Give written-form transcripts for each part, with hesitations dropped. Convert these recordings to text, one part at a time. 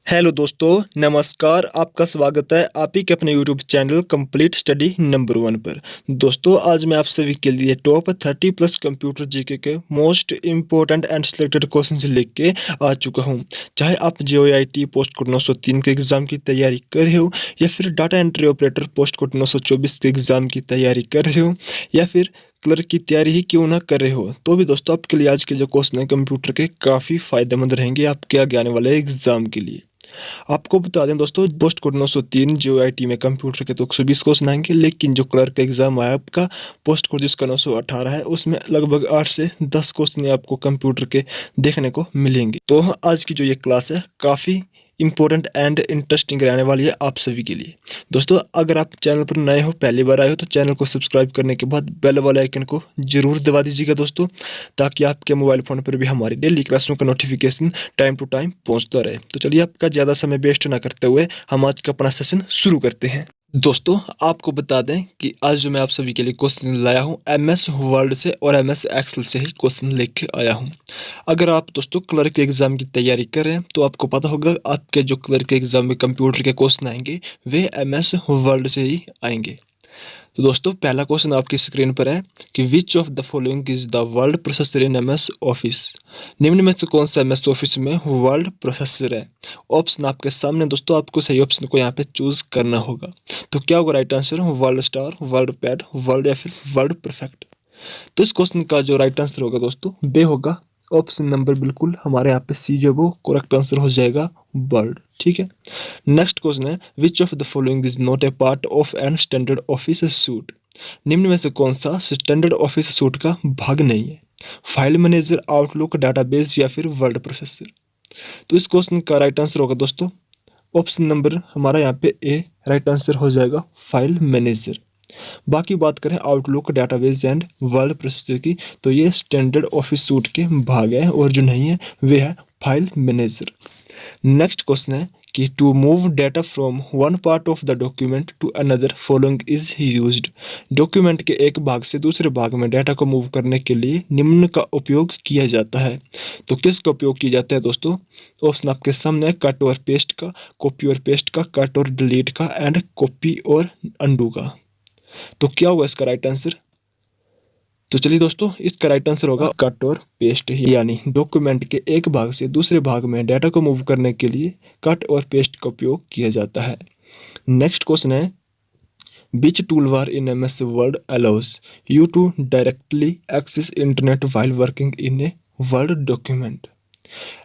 Hello दोस्तों, नमस्कार। आपका स्वागत है आप ही के अपने YouTube channel complete study number 1 पर। दोस्तों, आज मैं आप सभी के लिए टॉप 30 प्लस कंप्यूटर जीके के most important and selected questions लेके के आ चुका हूं। चाहे आप जेईआईटी पोस्ट कोड 903 के एग्ज़ाम की तैयारी कर रहे हो, या फिर data entry operator post code 924 के एग्ज़ाम की तैयारी कर रहे हो, या फिर क्लर्क की तैयारी ही क्यों ना कर रहे हो, तो भी दोस्तों आपके लिए आज के जो क्वेश्चन है कंप्यूटर के काफ़ी फ़ायदेमंद रहेंगे आपके आगे आने वाले एग्ज़ाम के लिए। आपको बता दें दोस्तों, पोस्ट कोड 903 जेईआईटी में कंप्यूटर के तो 120 क्वेश्चन आएंगे, लेकिन जो क्लर्क का एग्जाम आया आपका पोस्ट कोड जिसका 918 है, उसमें लगभग 8 से 10 क्वेश्चन आपको कंप्यूटर के देखने को मिलेंगे। तो आज की जो ये क्लास है काफ़ी इंपॉर्टेंट एंड इंटरेस्टिंग रहने वाली है आप सभी के लिए। दोस्तों, अगर आप चैनल पर नए हो, पहली बार आए हो, तो चैनल को सब्सक्राइब करने के बाद बेल वाले आइकन को जरूर दबा दीजिएगा दोस्तों, ताकि आपके मोबाइल फ़ोन पर भी हमारी डेली क्लासों का नोटिफिकेशन टाइम टू टाइम पहुंचता रहे। तो चलिए, आपका ज़्यादा समय वेस्ट ना करते हुए हम आज का अपना सेशन शुरू करते हैं। दोस्तों, आपको बता दें कि आज जो मैं आप सभी के लिए क्वेश्चन लाया हूं, एमएस वर्ड से और एमएस एक्सेल से ही क्वेश्चन लेके आया हूं। अगर आप दोस्तों क्लर्क के एग्जाम की तैयारी कर रहे हैं, तो आपको पता होगा आपके जो क्लर्क के एग्जाम में कंप्यूटर के क्वेश्चन आएंगे वे एमएस वर्ड से ही आएंगे। तो दोस्तों, पहला क्वेश्चन आपकी स्क्रीन पर है कि which of the following is the word processor in MS office. निम्न में से कौन सा एमएस ऑफिस में वर्ड प्रोसेसर है। ऑप्शन आपके सामने दोस्तों, आपको सही ऑप्शन को यहाँ पे चूज करना होगा। तो क्या होगा right answer, word star, word pad, word या फिर वर्ड परफेक्ट। तो इस क्वेश्चन का जो राइट आंसर होगा दोस्तों, बे होगा ऑप्शन नंबर बिल्कुल हमारे यहाँ पे सी जो वो करेक्ट आंसर हो जाएगा, वर्ड। ठीक है। नेक्स्ट क्वेश्चन है which of the following is not a part of an standard office suite. निम्न में से कौन सा स्टैंडर्ड ऑफिस सूट का भाग नहीं है। फाइल मैनेजर, आउटलुक, डाटाबेस या फिर वर्ड प्रोसेसर। तो इस क्वेश्चन का राइट आंसर होगा दोस्तों ऑप्शन नंबर हमारा यहाँ पे ए राइट आंसर हो जाएगा, फाइल मैनेजर। बाकी बात करें outlook, database and word processor की, तो ये स्टैंडर्ड ऑफिस सूट के भाग है, और जो नहीं है वे है फाइल मैनेजर। नेक्स्ट क्वेश्चन है कि to move data from one part of the document to another following is used. Document के एक भाग से दूसरे भाग में डेटा को मूव करने के लिए निम्न का उपयोग किया जाता है। तो किसका उपयोग किया जाता है दोस्तों? ऑप्शन आपके सामने है, कट और पेस्ट का, कॉपी और पेस्ट का, कट और डिलीट का, एंड कॉपी और अंडू का। तो क्या होगा इसका राइट आंसर? तो चलिए दोस्तों, इसका राइट आंसर होगा कट और पेस्ट ही, यानी डॉक्यूमेंट के एक भाग से दूसरे भाग में डाटा को मूव करने के लिए कट और पेस्ट का उपयोग किया जाता है। नेक्स्ट क्वेश्चन है which toolbar in MS Word allows you to directly access internet while working in a Word document.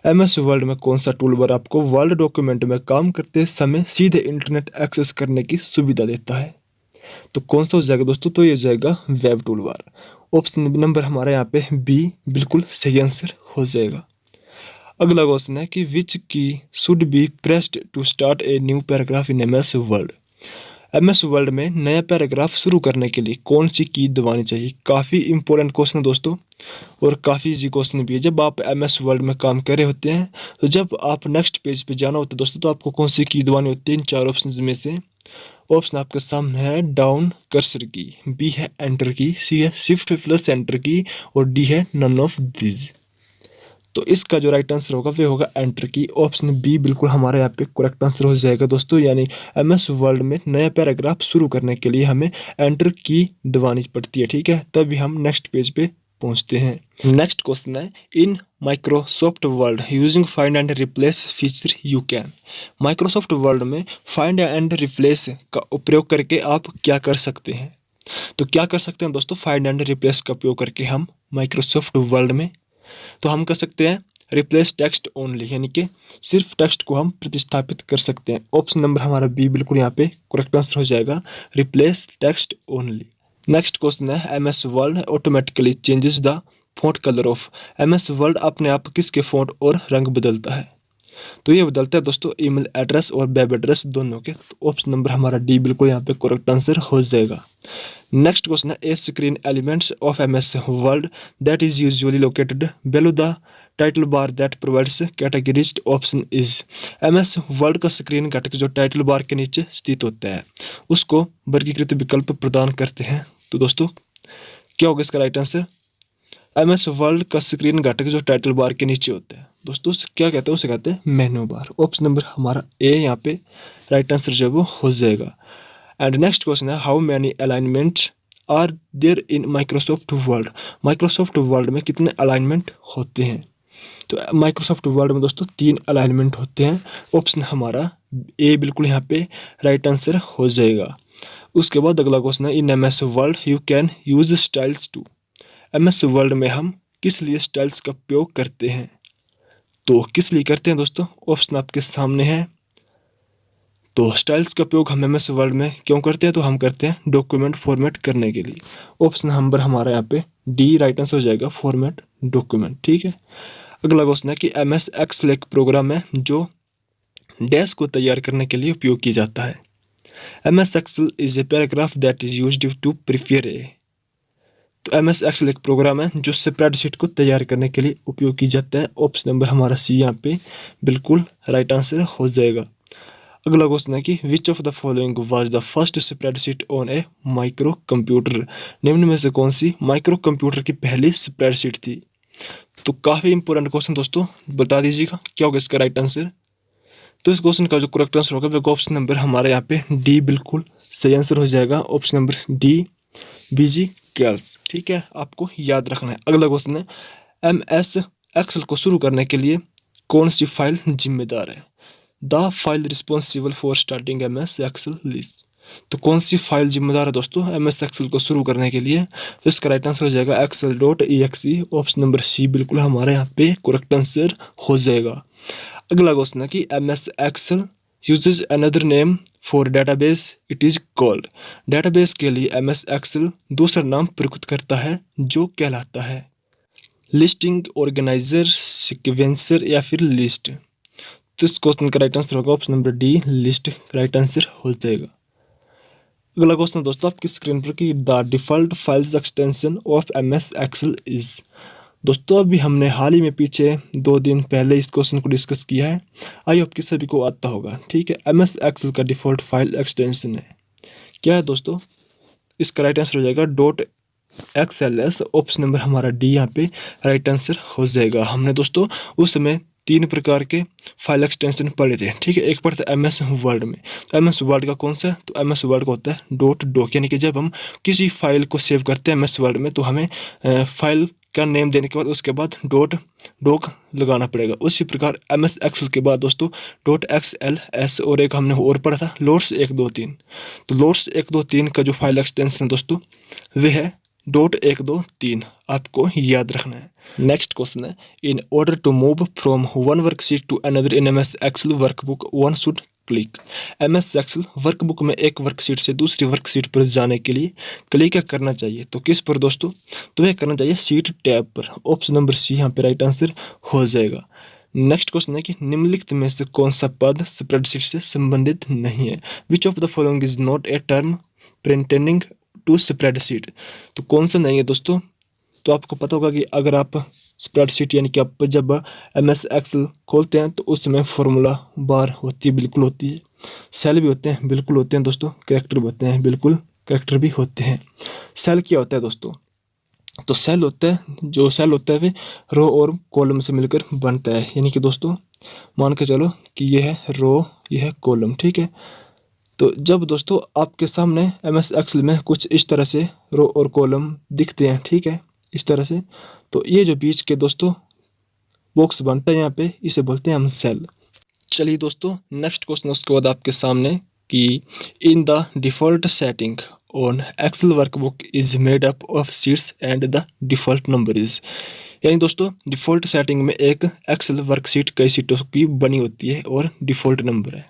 MS word में कौन सा टूलबार आपको वर्ड डॉक्यूमेंट में काम करते समय सीधे इंटरनेट एक्सेस करने की सुविधा देता है? तो कौन सा हो जाएगा दोस्तों? तो ये हो जाएगा वेब टूलबार। ऑप्शन नंबर हमारा यहाँ पे बी बिल्कुल सही आंसर हो जाएगा। अगला क्वेश्चन है कि which key should be pressed to start a new paragraph in MS word. MS word में नया पैराग्राफ शुरू करने के लिए कौन सी की दबानी चाहिए? काफ़ी इंपॉर्टेंट क्वेश्चन है दोस्तों, और काफ़ी इजी क्वेश्चन भी है। जब आप एमएस वर्ड में काम कर रहे होते हैं, तो जब आप नेक्स्ट पेज पे जाना होता है दोस्तों, तो आपको कौन सी की दबानी होती है? इन चार ऑप्शन में से ऑप्शन आपके सामने है डाउन कर्सर की, बी है एंटर की, सी है शिफ्ट प्लस एंटर की, और डी है नन ऑफ दिस। तो इसका जो राइट आंसर होगा वे होगा एंटर की। ऑप्शन बी बिल्कुल हमारे यहाँ पे करेक्ट आंसर हो जाएगा दोस्तों, यानी एमएस वर्ड में नया पैराग्राफ शुरू करने के लिए हमें एंटर की दबानी पड़ती है। ठीक है, तभी हम नेक्स्ट पेज पे पहुंचते हैं। नेक्स्ट क्वेश्चन है in Microsoft word using find and replace feature you can. Microsoft word में फाइंड एंड रिप्लेस का उपयोग करके आप क्या कर सकते हैं? तो क्या कर सकते हैं दोस्तों फाइंड एंड रिप्लेस का उपयोग करके हम माइक्रोसॉफ्ट वर्ड में? तो हम कर सकते हैं रिप्लेस टेक्स्ट ओनली, यानी कि सिर्फ टेक्स्ट को हम प्रतिस्थापित कर सकते हैं। ऑप्शन नंबर हमारा बी बिल्कुल यहाँ पे करेक्ट आंसर हो जाएगा, replace text only. Next question है MS word automatically changes the font colour of. MS word अपने आप किसके फॉन्ट और रंग बदलता है? तो ये बदलता है दोस्तों ईमेल एड्रेस और वेब एड्रेस दोनों के। तो ऑप्शन नंबर हमारा डी बिल्कुल यहाँ पे करेक्ट आंसर हो जाएगा। नेक्स्ट क्वेश्चन है ए screen elements of MS word that is usually located bellow the title bar that provides categories. Option is MS word का स्क्रीन घटक जो टाइटल बार के नीचे स्थित होता है उसको वर्गीकृत विकल्प प्रदान करते हैं। तो दोस्तों क्या होगा इसका राइट आंसर? MS वर्ल्ड का स्क्रीन घटक जो टाइटल बार के नीचे होता है दोस्तों, उसे क्या कहते हैं? उसे कहते हैं मेनू बार। ऑप्शन नंबर हमारा ए यहाँ पे राइट आंसर जो है वो हो जाएगा। एंड नेक्स्ट क्वेश्चन है, how many alignments are there in Microsoft world? Microsoft world में कितने अलाइनमेंट होते हैं? तो माइक्रोसॉफ्ट वर्ल्ड में दोस्तों 3 अलाइनमेंट होते हैं। ऑप्शन हमारा ए बिल्कुल यहाँ पे राइट आंसर हो जाएगा। उसके बाद अगला क्वेश्चन है, in MS world you can use styles to. MS world में हम किस लिए स्टाइल्स का उपयोग करते हैं? तो किस लिए करते हैं दोस्तों? ऑप्शन आपके सामने है। तो स्टाइल्स का उपयोग हम MS वर्ल्ड में क्यों करते हैं? तो हम करते हैं डॉक्यूमेंट फॉर्मेट करने के लिए। ऑप्शन नंबर हमारा यहाँ पे डी राइट आंसर हो जाएगा, फॉर्मेट डॉक्यूमेंट। ठीक है। अगला क्वेश्चन है कि MS एक्सेल एक प्रोग्राम है जो डैश को तैयार करने के लिए उपयोग किया जाता है। MS Excel is a paragraph that is used to prepare a. तो MS एक्सेल एक प्रोग्राम है जो स्प्रेडशीट को तैयार करने के लिए उपयोग किया जाता है। ऑप्शन नंबर हमारा सी यहाँ पे बिल्कुल राइट आंसर हो जाएगा। अगला क्वेश्चन है कि which of the following was the first spreadsheet on A micro computer? निम्न में से कौन सी माइक्रो कंप्यूटर की पहली स्प्रेडशीट थी? तो काफी इंपॉर्टेंट क्वेश्चन दोस्तों, बता दीजिएगा क्या होगा इसका राइट आंसर। तो इस क्वेश्चन का जो करेक्ट आंसर होगा वो ऑप्शन नंबर हमारे यहाँ पे डी बिल्कुल सही आंसर हो जाएगा। ऑप्शन नंबर डी बीजी कैल्स। ठीक है, आपको याद रखना है। अगला क्वेश्चन है, MS एक्सेल को शुरू करने के लिए कौन सी फाइल जिम्मेदार है? The file responsible for starting MS Excel list. तो कौन सी फाइल जिम्मेदार है दोस्तों MS एक्सेल को शुरू करने के लिए? तो इसका राइट आंसर हो जाएगा excel.exe। ऑप्शन नंबर सी बिल्कुल हमारे यहाँ पे करेक्ट आंसर हो जाएगा। अगला क्वेश्चन है कि MS Excel uses another name for database, it is called। Database के लिए MS एक्सेल दूसरा नाम प्रयुक्त करता है जो कहलाता है लिस्टिंग ऑर्गेनाइजर, सिक्वेंसर या फिर लिस्ट। तो इस क्वेश्चन का राइट आंसर होगा option number D, list right answer हो जाएगा। अगला क्वेश्चन दोस्तों आपकी स्क्रीन पर कि the default files extension of MS Excel is. दोस्तों अभी हमने हाल ही में पीछे 2 दिन पहले इस क्वेश्चन को डिस्कस किया है, आई होप कि सभी को आता होगा। ठीक है, MS एक्सेल का डिफॉल्ट फाइल एक्सटेंशन है क्या है दोस्तों? इसका राइट आंसर हो जाएगा .xls। ऑप्शन नंबर हमारा डी यहाँ पे राइट आंसर हो जाएगा। हमने दोस्तों उस समय 3 प्रकार के फाइल एक्सटेंशन पढ़े थे। ठीक है, एक पढ़ता MS वर्ड में। तो MS वर्ड का कौन सा है? तो MS वर्ड का होता है .doc, यानी कि जब हम किसी फाइल को सेव करते हैं MS वर्ड में तो हमें फाइल का नेम देने के बाद उसके बाद .doc लगाना पड़ेगा। उसी प्रकार MS एक्सेल के बाद दोस्तों .xls और एक हमने और पढ़ा था लोड्स 1 2 3। तो लोड्स 1 2 3 का जो फाइल एक्सटेंशन दोस्तों वह है .1 2 3, आपको याद रखना है। नेक्स्ट क्वेश्चन है, in order to move from one worksheet to another in MS Excel workbook one should click. MS Excel workbook में एक वर्कशीट से दूसरी वर्कशीट पर जाने के लिए क्लिक करना चाहिए। तो किस पर दोस्तों? तो यह करना चाहिए सीट टैब पर। ऑप्शन नंबर सी यहाँ पे राइट आंसर हो जाएगा। नेक्स्ट क्वेश्चन है कि निम्नलिखित में से कौन सा पद स्प्रेडशीट से संबंधित नहीं है? Which of the following is not a term pertaining to spreadsheet. तो कौन सा नहीं है दोस्तों? तो आपको पता होगा कि अगर आप स्प्रेडशीट यानी कि आप जब MS एक्सेल खोलते हैं तो उस समय फॉर्मूला बार होती है, बिल्कुल होती है। सेल भी होते हैं, बिल्कुल होते हैं दोस्तों। कैरेक्टर भी होते हैं, बिल्कुल कैरेक्टर भी होते हैं। सेल क्या होता है दोस्तों? तो सेल होता है, जो सेल होता है वे रो और कॉलम से मिलकर बनता है। यानी कि दोस्तों मान के चलो कि ये है रो, ये है कॉलम। ठीक है, तो जब दोस्तों आपके सामने MS एक्सेल में कुछ इस तरह से रो और कॉलम दिखते हैं, ठीक है, इस तरह से, तो ये जो बीच के दोस्तों बॉक्स बनता है यहाँ पे, इसे बोलते हैं हम सेल। चलिए दोस्तों नेक्स्ट क्वेश्चन उसके बाद आपके सामने कि in the default setting on Excel workbook is made up of sheets and the default number is. यानी दोस्तों डिफॉल्ट सेटिंग में एक एक्सेल वर्कशीट कई सीटों की बनी होती है और डिफॉल्ट नंबर है।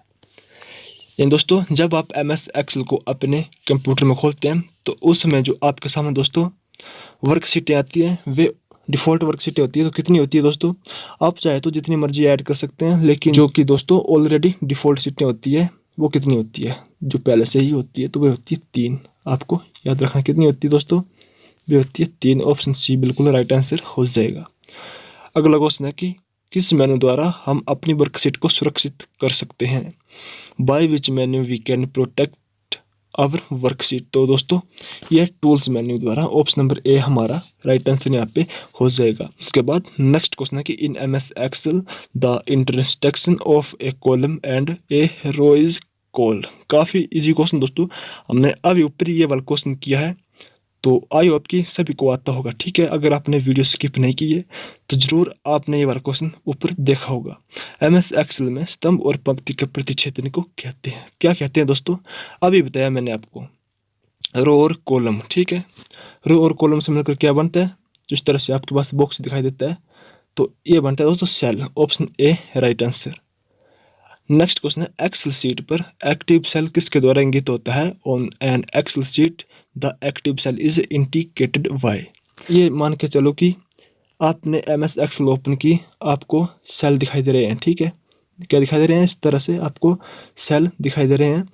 यानी दोस्तों जब आप MS एक्सेल को अपने कंप्यूटर में खोलते हैं तो उस समय जो आपके सामने दोस्तों वर्कशीटें आती हैं वे डिफ़ॉल्ट वर्कशीटें होती है। तो कितनी होती है दोस्तों? आप चाहे तो जितनी मर्जी ऐड कर सकते हैं, लेकिन जो कि दोस्तों ऑलरेडी डिफ़ॉल्ट सीटें होती है वो कितनी होती है? जो पहले से ही होती है तो वह होती है 3। आपको याद रखना कितनी होती है दोस्तों? वे होती है 3। ऑप्शन सी बिल्कुल राइट आंसर हो जाएगा। अगला क्वेश्चन है कि किस मेनू द्वारा हम अपनी वर्कशीट को सुरक्षित कर सकते हैं? By which menu we can protect our worksheet. तो दोस्तों ये टूल्स मेन्यू द्वारा ऑप्शन नंबर ए हमारा राइट आंसर यहाँ पे हो जाएगा। उसके बाद नेक्स्ट क्वेश्चन है कि in MS Excel the intersection of a column and a row is called. काफ़ी इजी क्वेश्चन दोस्तों, हमने अभी ऊपर ये वाला क्वेश्चन किया है, तो आई होप कि सभी को आता होगा। ठीक है, अगर आपने वीडियो स्किप नहीं की है तो जरूर आपने ये वाला क्वेश्चन ऊपर देखा होगा। MS Excel में स्तंभ और पंक्ति के प्रतिच्छेदन को कहते हैं, क्या कहते हैं दोस्तों? अभी बताया मैंने आपको, रो और कॉलम। ठीक है, रो और कॉलम से मिलकर क्या बनता है? जिस तरह से आपके पास बॉक्स दिखाई देता है तो ये बनता है दोस्तों cell. Option A right answer. Next question है एक्सेल शीट पर एक्टिव सेल किसके द्वारा इंगित होता है? On an Excel sheet the active cell is indicated by. ये मान के चलो कि आपने MS Excel ओपन की, आपको सेल दिखाई दे रहे हैं। ठीक है, क्या दिखाई दे रहे हैं? इस तरह से आपको सेल दिखाई दे रहे हैं।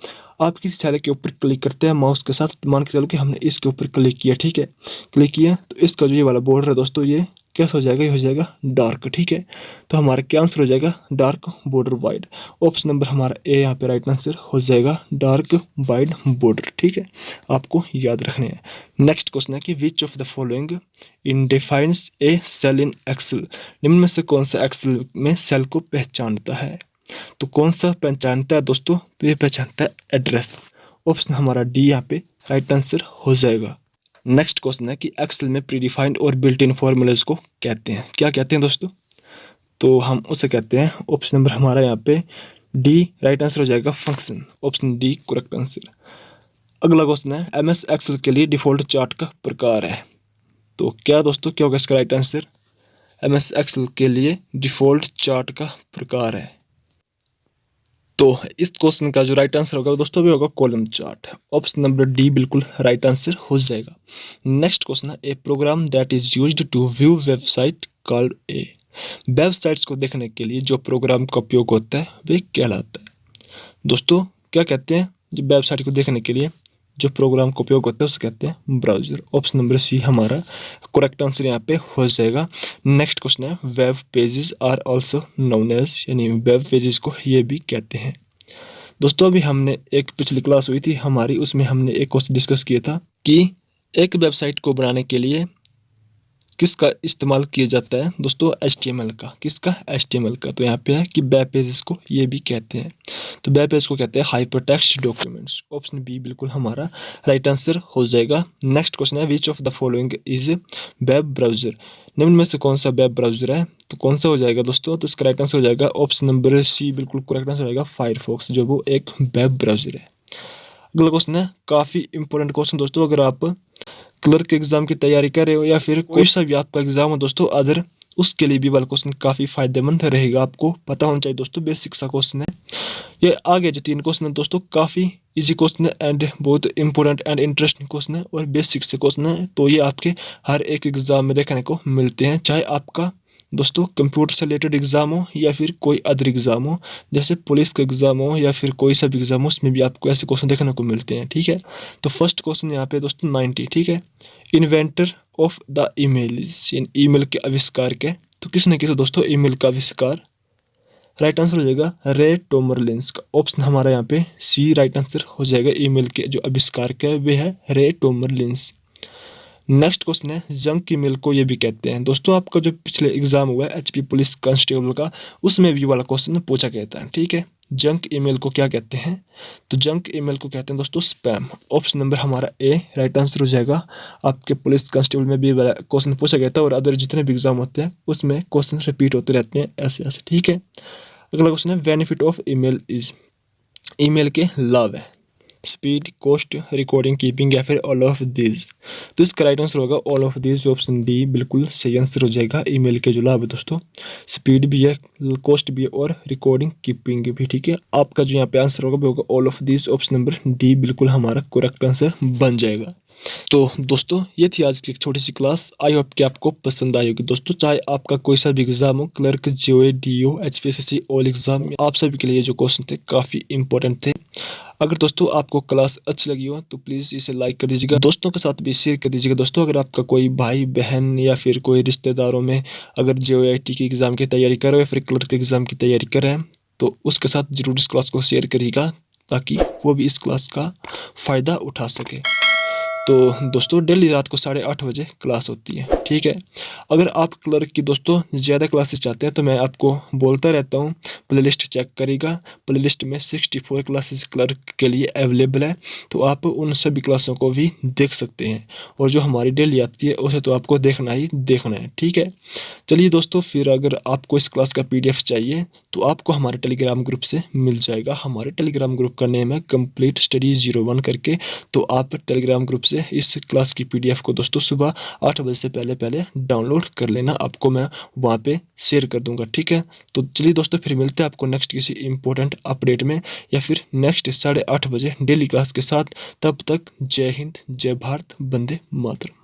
आप किसी सेल के ऊपर क्लिक करते हैं माउस के साथ, मान के चलो कि हमने इसके ऊपर क्लिक किया। ठीक है, क्लिक किया तो इसका जो ये वाला बॉर्डर है दोस्तों, ये कैसा हो जाएगा? ये हो जाएगा डार्क। ठीक है, तो हमारा क्या आंसर हो जाएगा? Dark border wide. Option number हमारा ए यहाँ पे राइट आंसर हो जाएगा, डार्क वाइड बॉर्डर। ठीक है, आपको याद रखने हैं। नेक्स्ट क्वेश्चन है कि which of the following in defines a cell in Excel. निम्न में से कौन सा एक्सेल में सेल को पहचानता है? तो कौन सा पहचानता है दोस्तों? तो ये पहचानता है एड्रेस। ऑप्शन हमारा डी यहाँ पे राइट आंसर हो जाएगा। नेक्स्ट क्वेश्चन है कि एक्सेल में प्रीडिफाइंड और बिल्ट इन फॉर्मूलाज को कहते हैं, क्या कहते हैं दोस्तों? तो हम उसे कहते हैं, ऑप्शन नंबर हमारा यहाँ पे डी राइट आंसर हो जाएगा, function. Option D correct answer. अगला क्वेश्चन है MS Excel के लिए डिफॉल्ट चार्ट का प्रकार है। तो क्या दोस्तों, क्या होगा इसका राइट आंसर? MS Excel के लिए डिफॉल्ट चार्ट का प्रकार है। तो इस क्वेश्चन का जो राइट आंसर होगा दोस्तों भी होगा column chart. Option number D बिल्कुल राइट आंसर हो जाएगा। नेक्स्ट क्वेश्चन है a program that is used to view website called a. Websites को देखने के लिए जो प्रोग्राम का उपयोग होता है वे कहलाता है। दोस्तों क्या कहते हैं? जो वेबसाइट को देखने के लिए जो प्रोग्राम का उपयोग होता है उसे कहते हैं ब्राउजर। ऑप्शन नंबर सी हमारा करेक्ट आंसर यहाँ पे हो जाएगा। नेक्स्ट क्वेश्चन है web pages are also known as, यानी वेब पेजेस को ये भी कहते हैं। दोस्तों अभी हमने एक पिछली क्लास हुई थी हमारी, उसमें हमने एक क्वेश्चन डिस्कस किया था कि एक वेबसाइट को बनाने के लिए किसका इस्तेमाल किया जाता है दोस्तों? HTML का। किसका? HTML का। तो यहाँ पे है कि वेब पेजेस को ये भी कहते हैं। तो वेब पेज को कहते हैं हाइपरटेक्स्ट डॉक्यूमेंट्स। ऑप्शन बी बिल्कुल हमारा राइट आंसर हो जाएगा। नेक्स्ट क्वेश्चन है which of the following is web browser. निम्न में से कौन सा वेब ब्राउजर है? तो कौन सा हो जाएगा दोस्तों? तो इसका राइट आंसर हो जाएगा ऑप्शन नंबर सी बिल्कुल करेक्ट आंसर हो जाएगा, फायरफॉक्स, जो वो एक वेब ब्राउजर है। अगला क्वेश्चन है काफ़ी इंपॉर्टेंट क्वेश्चन दोस्तों, अगर आप क्लर्क एग्जाम की तैयारी कर रहे हो या फिर कोई सा भी आपका एग्जाम हो दोस्तों अदर, उसके लिए भी वाला क्वेश्चन काफ़ी फायदेमंद रहेगा। आपको पता होना चाहिए दोस्तों, बेसिक सा क्वेश्चन है ये। आगे जो 3 क्वेश्चन है दोस्तों काफ़ी इजी क्वेश्चन है एंड बहुत इंपॉर्टेंट एंड इंटरेस्टिंग क्वेश्चन है और बेसिक से क्वेश्चन है। तो ये आपके हर एक एग्जाम में देखने को मिलते हैं, चाहे आपका दोस्तों कंप्यूटर से रिलेटेड एग्जाम हो या फिर कोई अदर एग्जाम हो, जैसे पुलिस का एग्जाम हो या फिर कोई सा भी एग्जाम हो, उसमें भी आपको ऐसे क्वेश्चन देखने को मिलते हैं। ठीक है, तो फर्स्ट क्वेश्चन यहाँ पे दोस्तों 90। ठीक है, inventor of the email, email के आविष्कार के, तो किसने किया दोस्तों ईमेल का आविष्कार? राइट आंसर हो जाएगा रे टोमरलिंस का। ऑप्शन हमारा यहाँ पे सी राइट आंसर हो जाएगा। ईमेल के जो आविष्कार के वे है रे टोमरलिंस। नेक्स्ट क्वेश्चन है जंक ईमेल को ये भी कहते हैं। दोस्तों आपका जो पिछले एग्जाम हुआ है HP पुलिस कांस्टेबल का, उसमें भी वाला क्वेश्चन पूछा गया था। ठीक है, जंक ईमेल को क्या कहते हैं? तो जंक ईमेल को कहते हैं दोस्तों स्पैम। ऑप्शन नंबर हमारा ए राइट आंसर हो जाएगा। आपके पुलिस कांस्टेबल में भी वाला क्वेश्चन पूछा गया था और अदर जितने भी एग्जाम होते हैं उसमें क्वेश्चन रिपीट होते रहते हैं ऐसे ऐसे। ठीक है, अगला क्वेश्चन है benefit of email is. Email के लाभ है स्पीड, कॉस्ट, रिकॉर्डिंग, कीपिंग या फिर ऑल ऑफ दिस। तो इसका राइट आंसर होगा all of this. Option D बिल्कुल सही आंसर हो जाएगा। ईमेल के जो लाभ है दोस्तों स्पीड भी है, कॉस्ट भी है और रिकॉर्डिंग कीपिंग भी। ठीक है, आपका जो यहाँ पे आंसर होगा वो होगा all of this. Option number D बिल्कुल हमारा करेक्ट आंसर बन जाएगा। तो दोस्तों ये थी आज की एक छोटी सी क्लास। आई होप कि आपको पसंद आई होगी दोस्तों। चाहे आपका कोई सा भी एग्जाम हो, clerk, JOA, DO, HPSSC all exam, आप सभी के लिए जो क्वेश्चन थे काफ़ी इंपॉर्टेंट थे। अगर दोस्तों आपको क्लास अच्छी लगी हो तो प्लीज़ इसे लाइक कर दीजिएगा, दोस्तों के साथ भी शेयर कर दीजिएगा। दोस्तों अगर आपका कोई भाई बहन या फिर कोई रिश्तेदारों में अगर JOA की एग्ज़ाम की तैयारी कर रहे हो या फिर क्लर्क के एग्ज़ाम की तैयारी कर रहे हैं तो उसके साथ जरूर इस क्लास को शेयर करिएगा ताकि वो भी इस क्लास का फ़ायदा उठा सके। तो दोस्तों डेली रात को 8:30 बजे क्लास होती है, ठीक है। अगर आप क्लर्क की दोस्तों ज़्यादा क्लासेस चाहते हैं तो मैं आपको बोलता रहता हूँ, प्लेलिस्ट चेक करिएगा। प्लेलिस्ट में 64 क्लासेस क्लर्क के लिए अवेलेबल है, तो आप उन सभी क्लासों को भी देख सकते हैं। और जो हमारी डेली आती है उसे तो आपको देखना ही देखना है, ठीक है। चलिए दोस्तों, फिर अगर आपको इस क्लास का PDF चाहिए तो आपको हमारे टेलीग्राम ग्रुप से मिल जाएगा। हमारे टेलीग्राम ग्रुप का नेम है कंप्लीट स्टडी 01 करके। तो आप टेलीग्राम ग्रुप से इस क्लास की PDF को दोस्तों सुबह 8 बजे से पहले पहले डाउनलोड कर लेना, आपको मैं वहाँ पे शेयर कर दूंगा, ठीक है। तो चलिए दोस्तों, फिर मिलते हैं आपको नेक्स्ट किसी इंपॉर्टेंट अपडेट में, या फिर नेक्स्ट 8:30 बजे डेली क्लास के साथ। तब तक जय हिंद, जय भारत, वंदे मातरम।